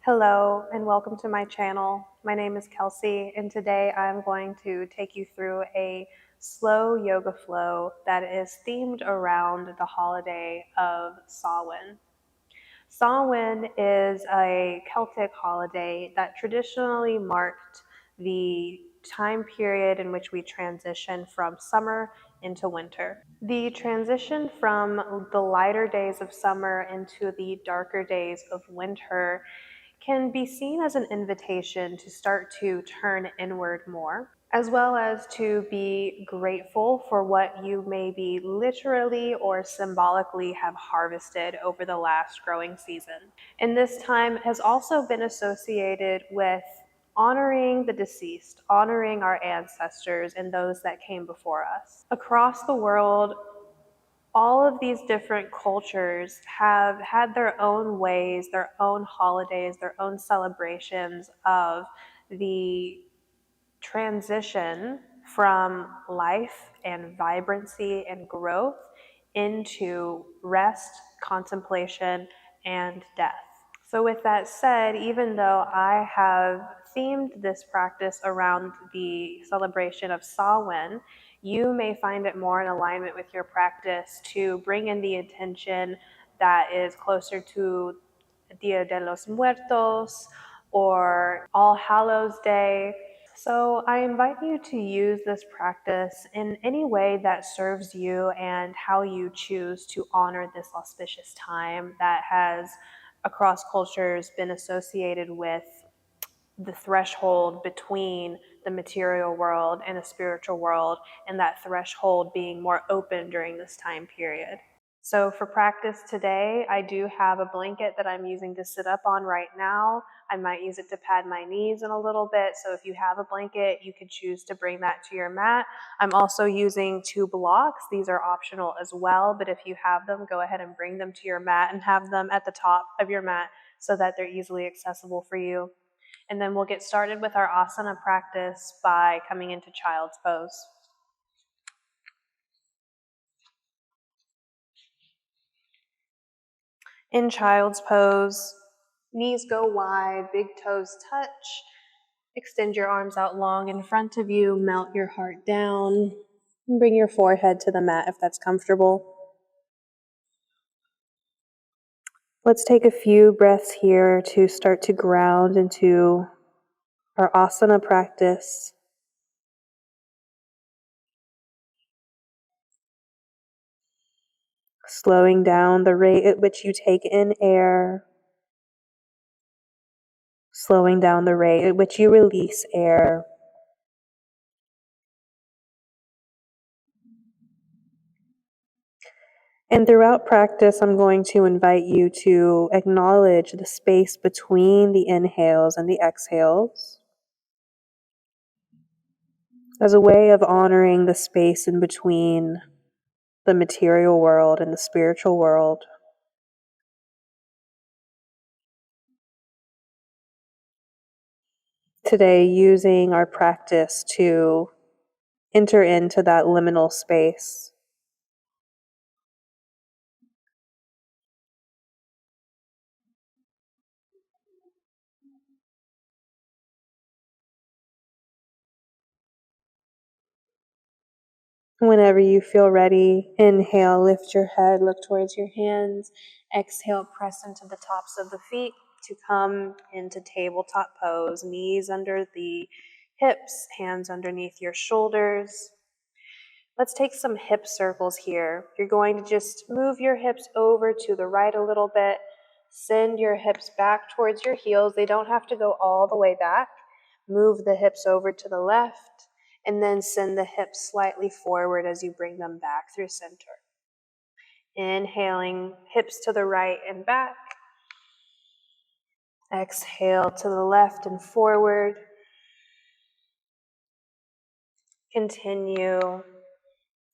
Hello and welcome to my channel. My name is Kelsey and today I'm going to take you through a slow yoga flow that is themed around the holiday of Samhain. Samhain is a Celtic holiday that traditionally marked the time period in which we transition from summer into winter. The transition from the lighter days of summer into the darker days of winter can be seen as an invitation to start to turn inward more, as well as to be grateful for what you maybe literally or symbolically have harvested over the last growing season. And this time has also been associated with honoring the deceased, honoring our ancestors and those that came before us. Across the world, all of these different cultures have had their own ways, their own holidays, their own celebrations of the transition from life and vibrancy and growth into rest, contemplation, and death. So, with that said, even though I have themed this practice around the celebration of Samhain, you may find it more in alignment with your practice to bring in the intention that is closer to Dia de los Muertos or All Hallows Day. So I invite you to use this practice in any way that serves you and how you choose to honor this auspicious time that has, across cultures, been associated with the threshold between the material world and the spiritual world, and that threshold being more open during this time period. So for practice today, I do have a blanket that I'm using to sit up on right now. I might use it to pad my knees in a little bit. So if you have a blanket, you could choose to bring that to your mat. I'm also using 2 blocks. These are optional as well, but if you have them, go ahead and bring them to your mat and have them at the top of your mat so that they're easily accessible for you. And then we'll get started with our asana practice by coming into child's pose. In child's pose, knees go wide, big toes touch. Extend your arms out long in front of you, melt your heart down, and bring your forehead to the mat if that's comfortable. Let's take a few breaths here to start to ground into our asana practice. Slowing down the rate at which you take in air. Slowing down the rate at which you release air. And throughout practice, I'm going to invite you to acknowledge the space between the inhales and the exhales as a way of honoring the space in between the material world and the spiritual world. Today, using our practice to enter into that liminal space. Whenever you feel ready, inhale, lift your head, look towards your hands. Exhale, press into the tops of the feet to come into tabletop pose. Knees under the hips, hands underneath your shoulders. Let's take some hip circles here. You're going to just move your hips over to the right a little bit. Send your hips back towards your heels. They don't have to go all the way back. Move the hips over to the left, and then send the hips slightly forward as you bring them back through center. Inhaling, hips to the right and back. Exhale to the left and forward. Continue.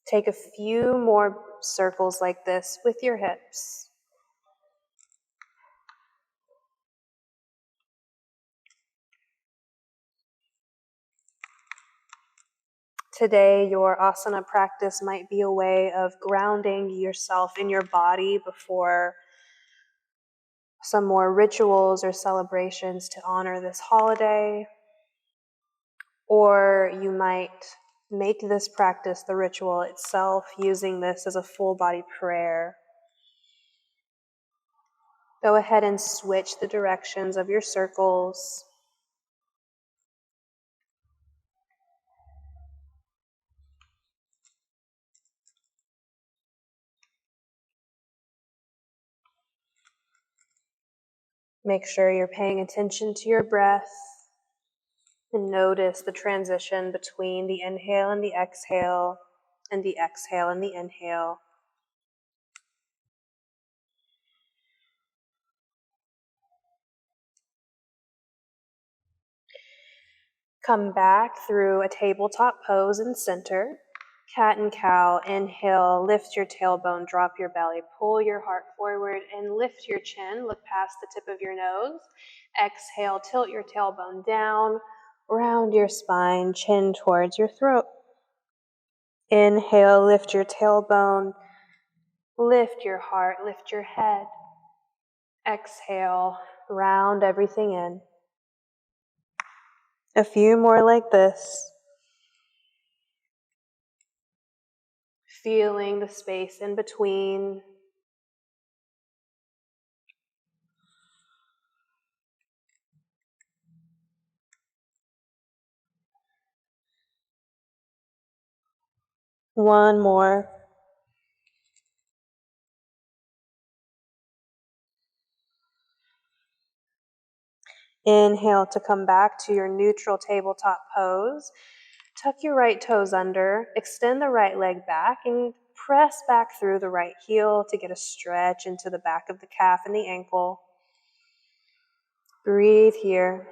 Take a few more circles like this with your hips. Today, your asana practice might be a way of grounding yourself in your body before some more rituals or celebrations to honor this holiday. Or you might make this practice the ritual itself, using this as a full body prayer. Go ahead and switch the directions of your circles. Make sure you're paying attention to your breath and notice the transition between the inhale and the exhale and the exhale and the inhale. Come back through a tabletop pose in center. Cat and cow, inhale, lift your tailbone, drop your belly, pull your heart forward and lift your chin, look past the tip of your nose. Exhale, tilt your tailbone down, round your spine, chin towards your throat. Inhale, lift your tailbone, lift your heart, lift your head. Exhale, round everything in. A few more like this. Feeling the space in between. One more. Inhale to come back to your neutral tabletop pose. Tuck your right toes under, extend the right leg back, and press back through the right heel to get a stretch into the back of the calf and the ankle. Breathe here.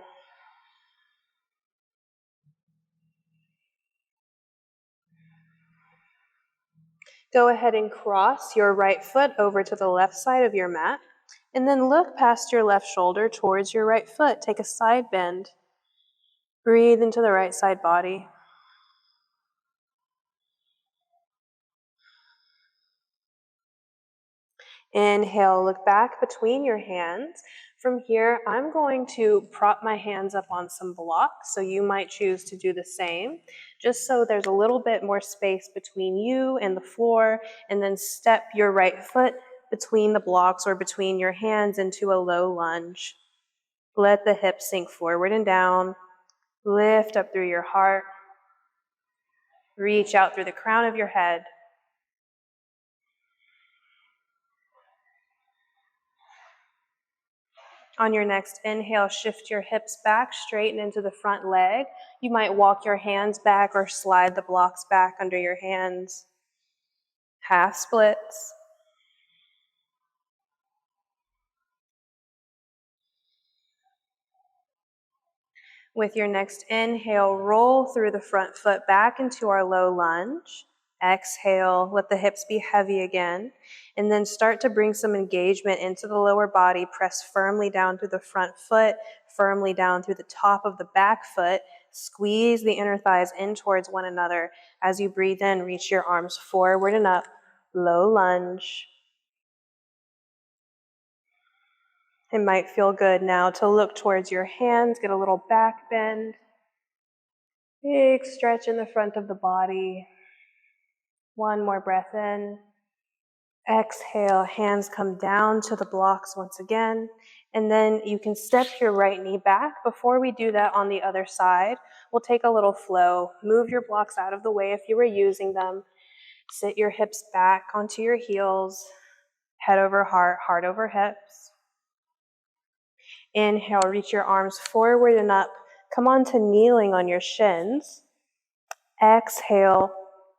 Go ahead and cross your right foot over to the left side of your mat, and then look past your left shoulder towards your right foot. Take a side bend. Breathe into the right side body. Inhale, look back between your hands. From here, I'm going to prop my hands up on some blocks, so you might choose to do the same, just so there's a little bit more space between you and the floor, and then step your right foot between the blocks or between your hands into a low lunge. Let the hips sink forward and down. Lift up through your heart. Reach out through the crown of your head. On your next inhale, shift your hips back, straighten into the front leg. You might walk your hands back or slide the blocks back under your hands. Half splits. With your next inhale, roll through the front foot back into our low lunge. Exhale, let the hips be heavy again. And then start to bring some engagement into the lower body. Press firmly down through the front foot, firmly down through the top of the back foot. Squeeze the inner thighs in towards one another. As you breathe in, reach your arms forward and up. Low lunge. It might feel good now to look towards your hands, get a little back bend. Big stretch in the front of the body. One more breath in. Exhale, hands come down to the blocks once again. And then you can step your right knee back. Before we do that on the other side, we'll take a little flow. Move your blocks out of the way if you were using them. Sit your hips back onto your heels. Head over heart, heart over hips. Inhale, reach your arms forward and up. Come on to kneeling on your shins. Exhale,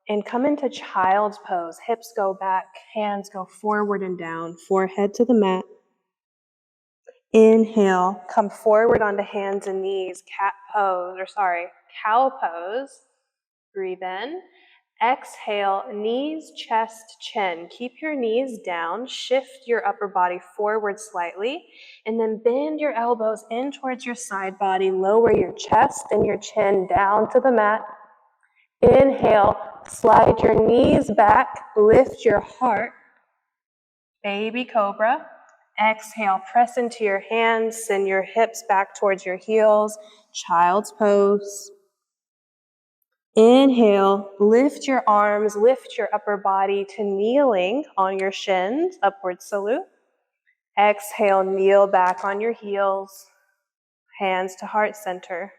and come into child's pose. Hips go back, hands go forward and down, forehead to the mat. Inhale, come forward onto hands and knees, cow pose. Breathe in. Exhale, knees, chest, chin. Keep your knees down, shift your upper body forward slightly, and then bend your elbows in towards your side body. Lower your chest and your chin down to the mat. Inhale, slide your knees back, lift your heart. Baby cobra. Exhale, press into your hands, send your hips back towards your heels, child's pose. Inhale, lift your arms, lift your upper body to kneeling on your shins, upward salute. Exhale, kneel back on your heels, hands to heart center.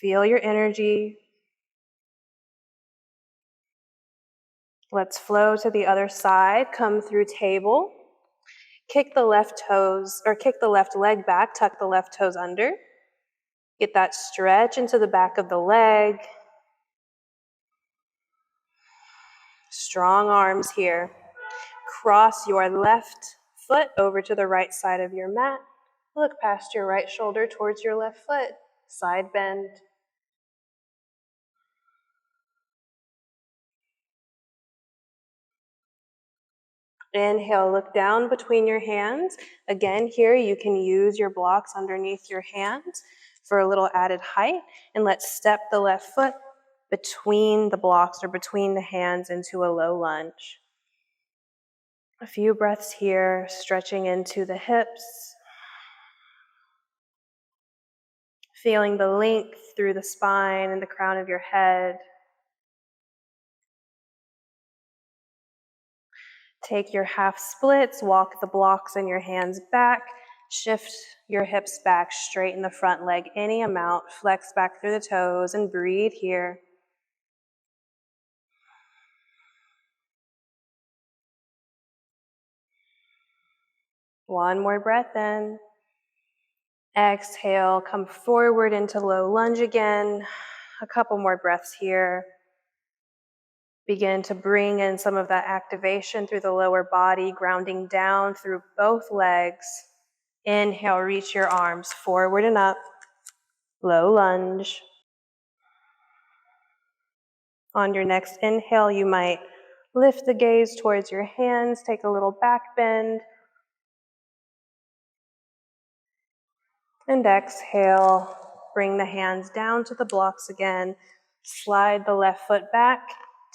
Feel your energy. Let's flow to the other side, come through table. Kick the left toes, or kick the left leg back, tuck the left toes under. Get that stretch into the back of the leg. Strong arms here. Cross your left foot over to the right side of your mat. Look past your right shoulder towards your left foot. Side bend. Inhale, look down between your hands. Again, here you can use your blocks underneath your hands for a little added height. And let's step the left foot between the blocks or between the hands into a low lunge. A few breaths here, stretching into the hips. Feeling the length through the spine and the crown of your head. Take your half splits, walk the blocks and your hands back, shift your hips back, straighten the front leg any amount, flex back through the toes, and breathe here. One more breath in. Exhale, come forward into low lunge again. A couple more breaths here. Begin to bring in some of that activation through the lower body, grounding down through both legs. Inhale, reach your arms forward and up. Low lunge. On your next inhale, you might lift the gaze towards your hands, take a little back bend. And exhale, bring the hands down to the blocks again. Slide the left foot back,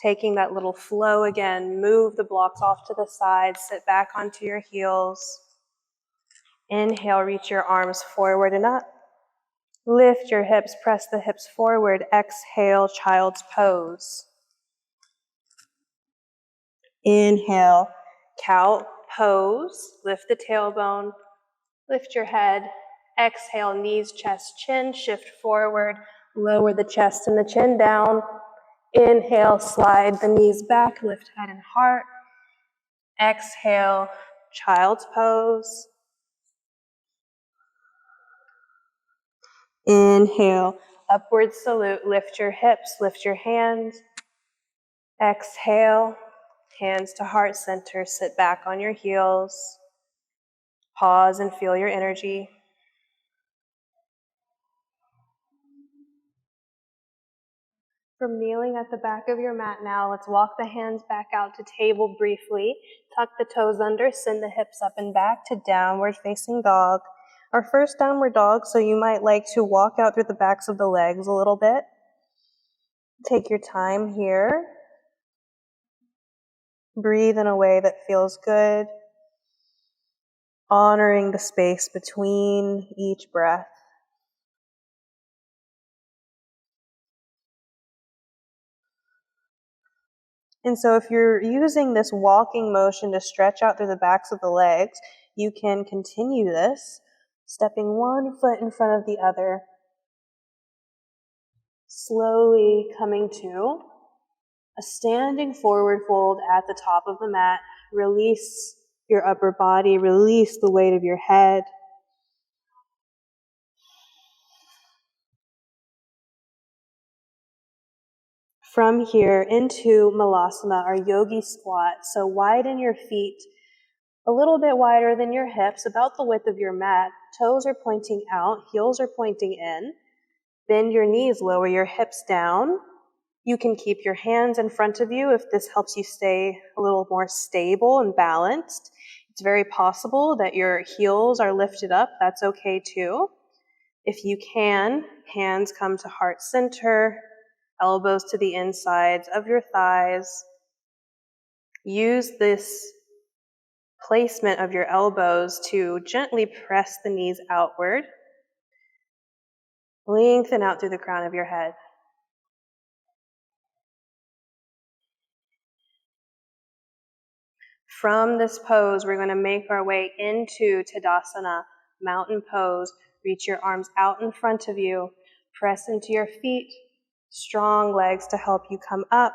taking that little flow again. Move the blocks off to the side, sit back onto your heels. Inhale, reach your arms forward and up. Lift your hips, press the hips forward. Exhale, child's pose. Inhale, cow pose. Lift the tailbone, lift your head. Exhale, knees, chest, chin, shift forward. Lower the chest and the chin down. Inhale, slide the knees back, lift head and heart. Exhale, child's pose. Inhale, upward salute, lift your hips, lift your hands. Exhale, hands to heart center, sit back on your heels. Pause and feel your energy. From kneeling at the back of your mat now, let's walk the hands back out to table briefly. Tuck the toes under, send the hips up and back to downward facing dog. Our first downward dog, so you might like to walk out through the backs of the legs a little bit. Take your time here. Breathe in a way that feels good, honoring the space between each breath. And so if you're using this walking motion to stretch out through the backs of the legs, you can continue this, stepping one foot in front of the other, slowly coming to a standing forward fold at the top of the mat. Release your upper body, release the weight of your head. From here into Malasana, or Yogi Squat. So widen your feet a little bit wider than your hips, about the width of your mat. Toes are pointing out, heels are pointing in. Bend your knees, lower your hips down. You can keep your hands in front of you if this helps you stay a little more stable and balanced. It's very possible that your heels are lifted up. That's okay too. If you can, hands come to heart center, elbows to the insides of your thighs. Use this placement of your elbows to gently press the knees outward. Lengthen out through the crown of your head. From this pose, we're going to make our way into Tadasana, mountain pose. Reach your arms out in front of you. Press into your feet. Strong legs to help you come up.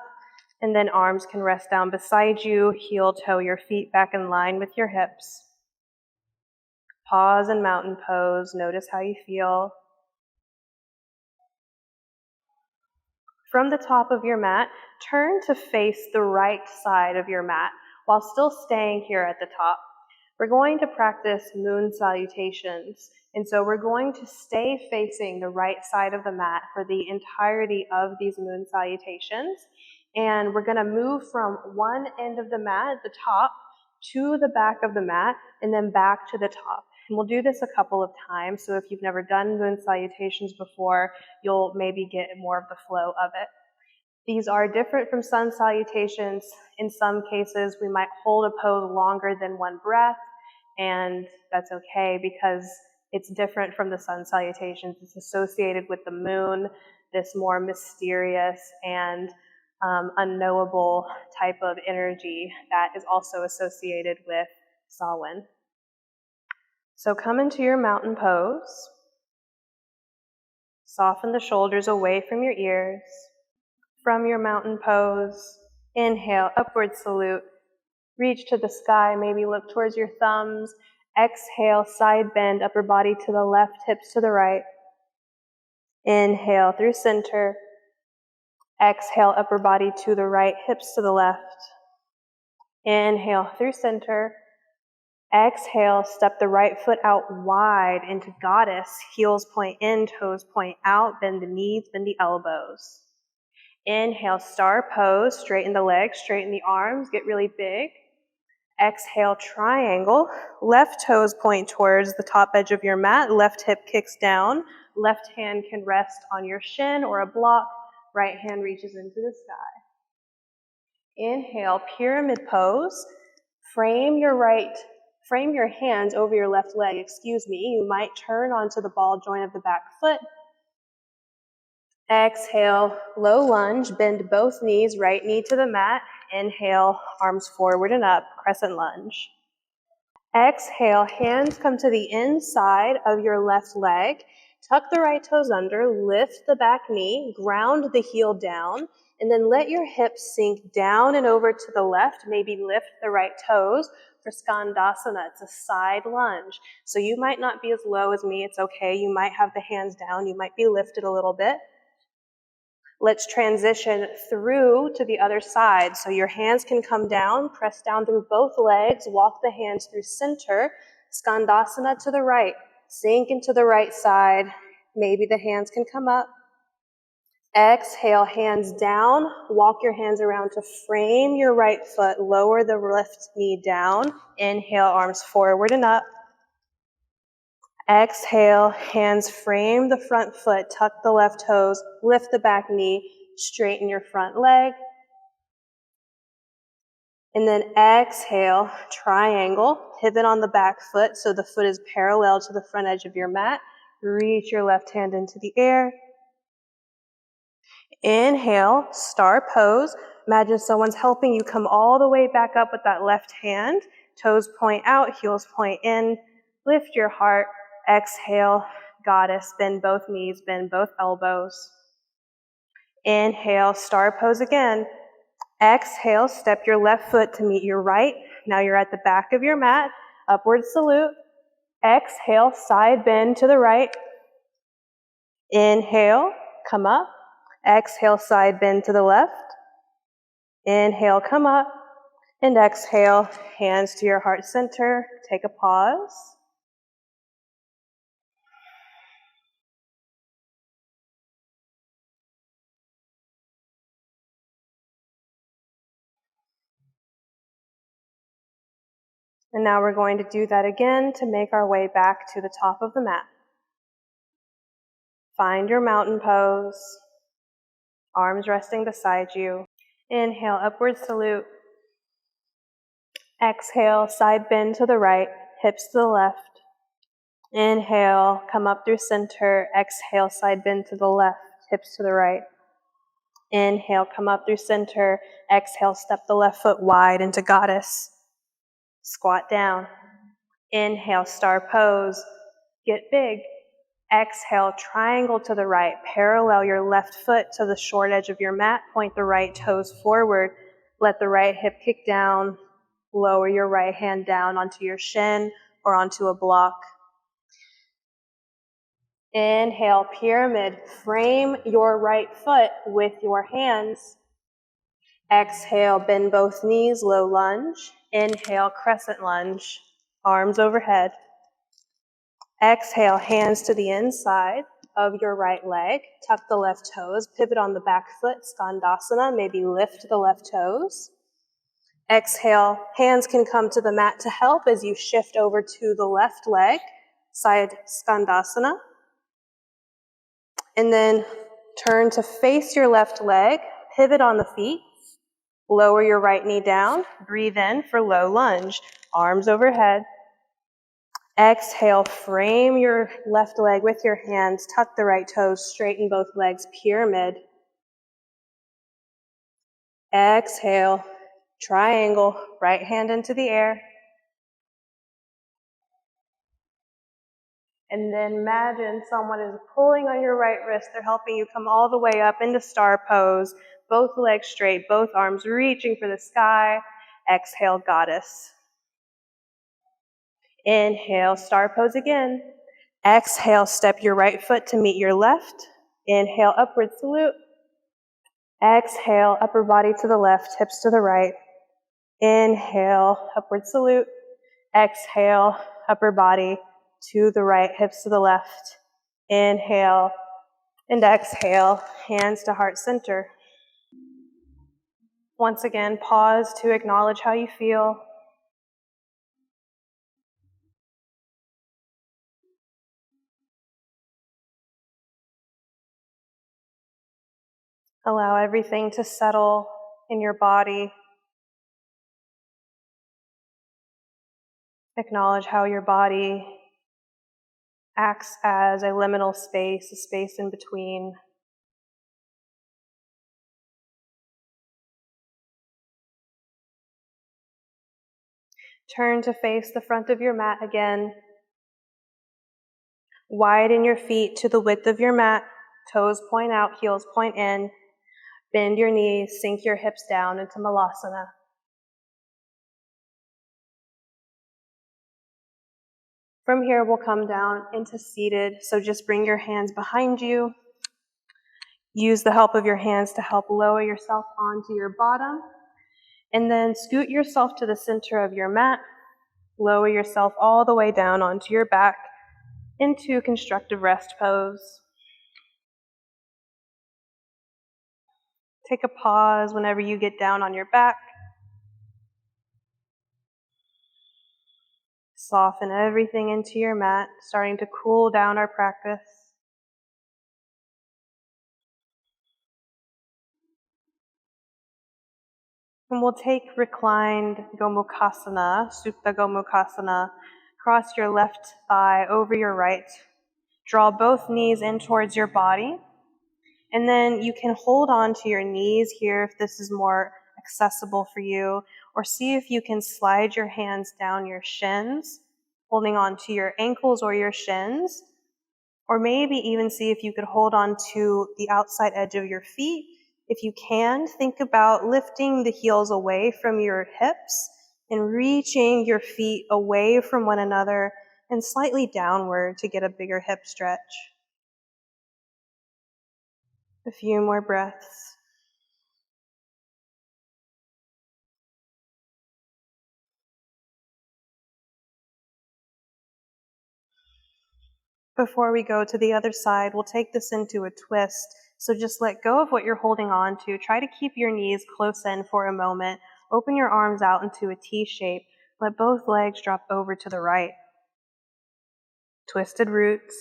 And then arms can rest down beside you. Heel toe your feet back in line with your hips. Pause in mountain pose. Notice how you feel. From the top of your mat, turn to face the right side of your mat while still staying here at the top. We're going to practice Moon Salutations, and so we're going to stay facing the right side of the mat for the entirety of these Moon Salutations, and we're going to move from one end of the mat at the top to the back of the mat, and then back to the top. And we'll do this a couple of times, so if you've never done Moon Salutations before, you'll maybe get more of the flow of it. These are different from Sun Salutations. In some cases, we might hold a pose longer than one breath, and that's okay because it's different from the Sun Salutations. It's associated with the moon, this more mysterious and unknowable type of energy that is also associated with Samhain. So come into your mountain pose. Soften the shoulders away from your ears. From your mountain pose, inhale, upward salute. Reach to the sky, maybe look towards your thumbs. Exhale, side bend, upper body to the left, hips to the right. Inhale through center. Exhale, upper body to the right, hips to the left. Inhale through center. Exhale, step the right foot out wide into goddess. Heels point in, toes point out. Bend the knees, bend the elbows. Inhale, star pose. Straighten the legs, straighten the arms. Get really big. Exhale, triangle. Left toes point towards the top edge of your mat. Left hip kicks down. Left hand can rest on your shin or a block. Right hand reaches into the sky. Inhale, pyramid pose. Frame your hands over your left leg, You might turn onto the ball joint of the back foot. Exhale, low lunge, bend both knees, right knee to the mat. Inhale, arms forward and up, crescent lunge. Exhale, hands come to the inside of your left leg. Tuck the right toes under, lift the back knee, ground the heel down, and then let your hips sink down and over to the left. Maybe lift the right toes for Skandasana. It's a side lunge. So you might not be as low as me. It's okay. You might have the hands down. You might be lifted a little bit. Let's transition through to the other side. So your hands can come down, press down through both legs, walk the hands through center, Skandasana to the right, sink into the right side. Maybe the hands can come up. Exhale, hands down, walk your hands around to frame your right foot, lower the left knee down. Inhale, arms forward and up. Exhale, hands frame the front foot, tuck the left toes, lift the back knee, straighten your front leg. And then exhale, triangle, pivot on the back foot so the foot is parallel to the front edge of your mat. Reach your left hand into the air. Inhale, star pose. Imagine someone's helping you come all the way back up with that left hand. Toes point out, heels point in. Lift your heart. Exhale, goddess, bend both knees, bend both elbows. Inhale, star pose again. Exhale, step your left foot to meet your right. Now you're at the back of your mat, upward salute. Exhale, side bend to the right. Inhale, come up. Exhale, side bend to the left. Inhale, come up. And exhale, hands to your heart center. Take a pause. And now we're going to do that again to make our way back to the top of the mat. Find your mountain pose. Arms resting beside you. Inhale, upward salute. Exhale, side bend to the right, hips to the left. Inhale, come up through center. Exhale, side bend to the left, hips to the right. Inhale, come up through center. Exhale, step the left foot wide into goddess. Squat down. Inhale, star pose. Get big. Exhale, triangle to the right. Parallel your left foot to the short edge of your mat. Point the right toes forward. Let the right hip kick down. Lower your right hand down onto your shin or onto a block. Inhale, pyramid. Frame your right foot with your hands. Exhale, bend both knees, low lunge. Inhale, crescent lunge. Arms overhead. Exhale, hands to the inside of your right leg. Tuck the left toes. Pivot on the back foot, skandasana. Maybe lift the left toes. Exhale, hands can come to the mat to help as you shift over to the left leg, side skandasana. And then turn to face your left leg, pivot on the feet, lower your right knee down, breathe in for low lunge, arms overhead. Exhale, frame your left leg with your hands, tuck the right toes, straighten both legs, pyramid. Exhale, triangle, right hand into the air. And then imagine someone is pulling on your right wrist. They're helping you come all the way up into star pose. Both legs straight, both arms reaching for the sky. Exhale, goddess. Inhale, star pose again. Exhale, step your right foot to meet your left. Inhale, upward salute. Exhale, upper body to the left, hips to the right. Inhale, upward salute. Exhale, upper body to the right, hips to the left. Inhale and exhale, hands to heart center. Once again, pause to acknowledge how you feel. Allow everything to settle in your body. Acknowledge how your body acts as a liminal space, a space in between. Turn to face the front of your mat again. Widen your feet to the width of your mat. Toes point out, heels point in. Bend your knees, sink your hips down into malasana. From here, we'll come down into seated. So just bring your hands behind you. Use the help of your hands to help lower yourself onto your bottom. And then scoot yourself to the center of your mat. Lower yourself all the way down onto your back into constructive rest pose. Take a pause whenever you get down on your back. Soften everything into your mat, starting to cool down our practice. And we'll take reclined Gomukhasana, Supta Gomukhasana. Cross your left thigh over your right. Draw both knees in towards your body. And then you can hold on to your knees here if this is more accessible for you, or see if you can slide your hands down your shins, holding on to your ankles or your shins, or maybe even see if you could hold on to the outside edge of your feet. If you can, think about lifting the heels away from your hips and reaching your feet away from one another and slightly downward to get a bigger hip stretch. A few more breaths. Before we go to the other side, we'll take this into a twist. So just let go of what you're holding on to. Try to keep your knees close in for a moment. Open your arms out into a T shape. Let both legs drop over to the right. Twisted roots.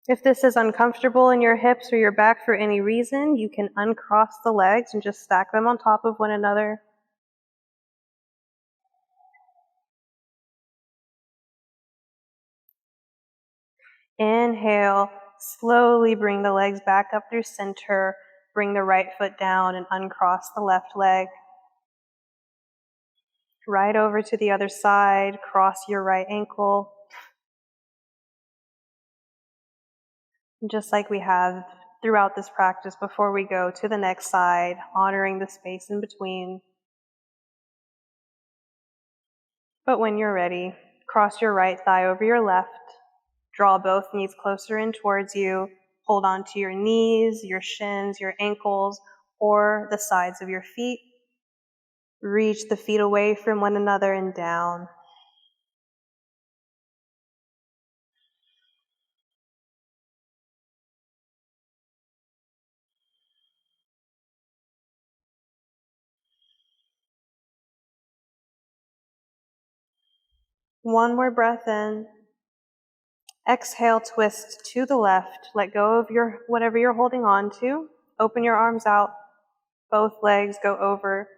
If this is uncomfortable in your hips or your back for any reason, you can uncross the legs and just stack them on top of one another. Inhale, slowly bring the legs back up through center. Bring the right foot down and uncross the left leg. Right over to the other side, cross your right ankle. Just like we have throughout this practice before we go to the next side, honoring the space in between. But when you're ready, cross your right thigh over your left. Draw both knees closer in towards you. Hold on to your knees, your shins, your ankles, or the sides of your feet. Reach the feet away from one another and down. One more breath in. Exhale, twist to the left. Let go of whatever you're holding on to. Open your arms out. Both legs go over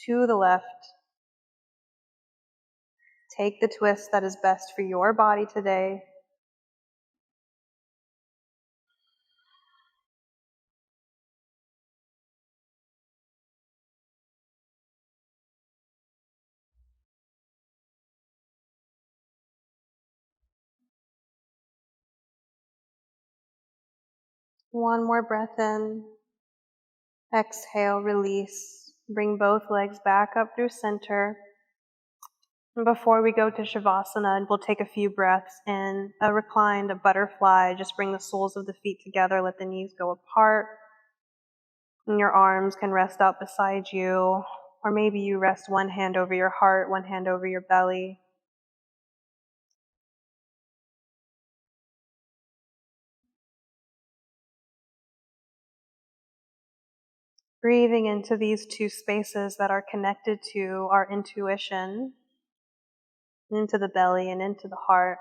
to the left. Take the twist that is best for your body today. One more breath in. Exhale, release. Bring both legs back up through center. And before we go to Savasana, we'll take a few breaths in a reclined, a butterfly. Just bring the soles of the feet together. Let the knees go apart. And your arms can rest out beside you. Or maybe you rest one hand over your heart, one hand over your belly. Breathing into these two spaces that are connected to our intuition, into the belly and into the heart.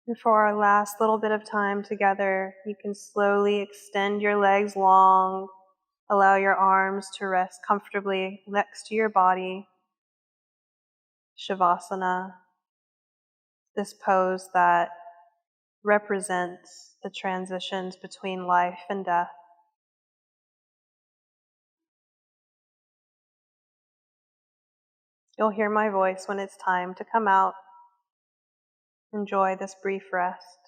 And for our last little bit of time together, you can slowly extend your legs long, allow your arms to rest comfortably next to your body. Shavasana, this pose that represents the transitions between life and death. You'll hear my voice when it's time to come out. Enjoy this brief rest.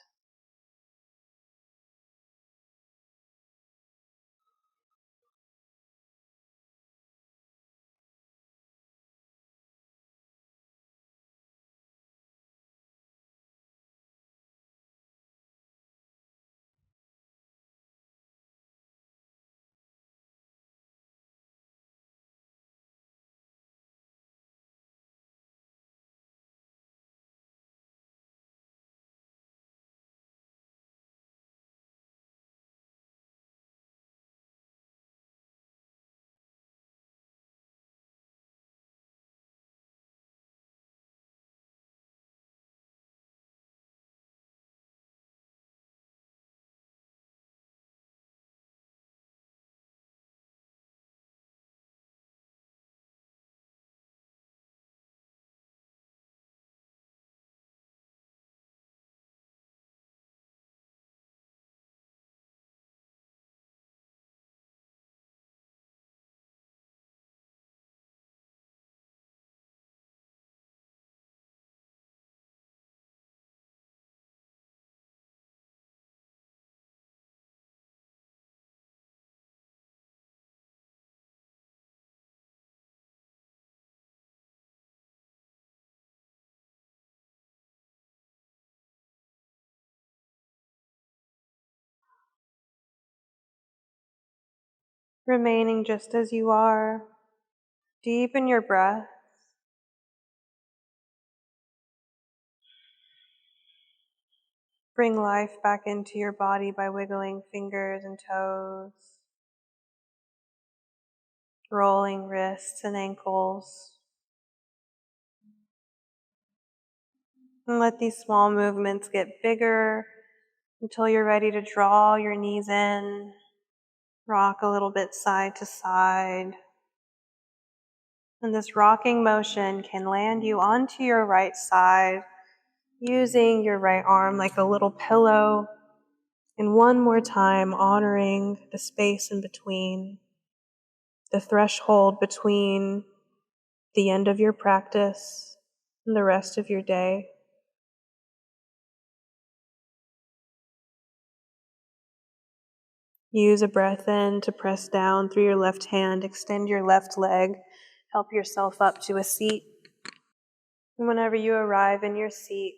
Remaining just as you are, deepen your breath. Bring life back into your body by wiggling fingers and toes, rolling wrists and ankles. And let these small movements get bigger until you're ready to draw your knees in, rock a little bit side to side. And this rocking motion can land you onto your right side, using your right arm like a little pillow. And one more time, honoring the space in between, the threshold between the end of your practice and the rest of your day. Use a breath in to press down through your left hand, extend your left leg, help yourself up to a seat. And whenever you arrive in your seat,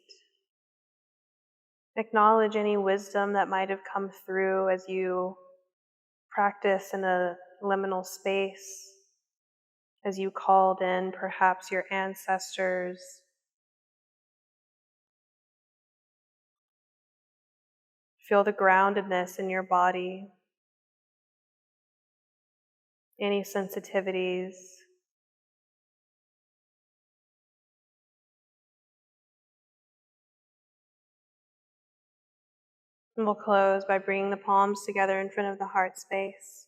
acknowledge any wisdom that might have come through as you practice in a liminal space, as you called in perhaps your ancestors. Feel the groundedness in your body, any sensitivities. And we'll close by bringing the palms together in front of the heart space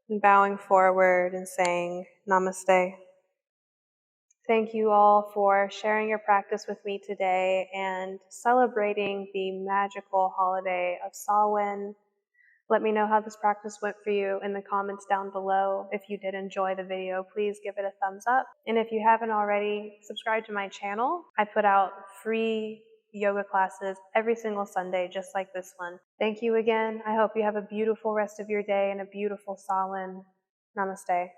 and bowing forward and saying Namaste. Thank you all for sharing your practice with me today and celebrating the magical holiday of Samhain. Let me know how this practice went for you in the comments down below. If you did enjoy the video, please give it a thumbs up. And if you haven't already, subscribe to my channel. I put out free yoga classes every single Sunday, just like this one. Thank you again. I hope you have a beautiful rest of your day and a beautiful Samhain. Namaste.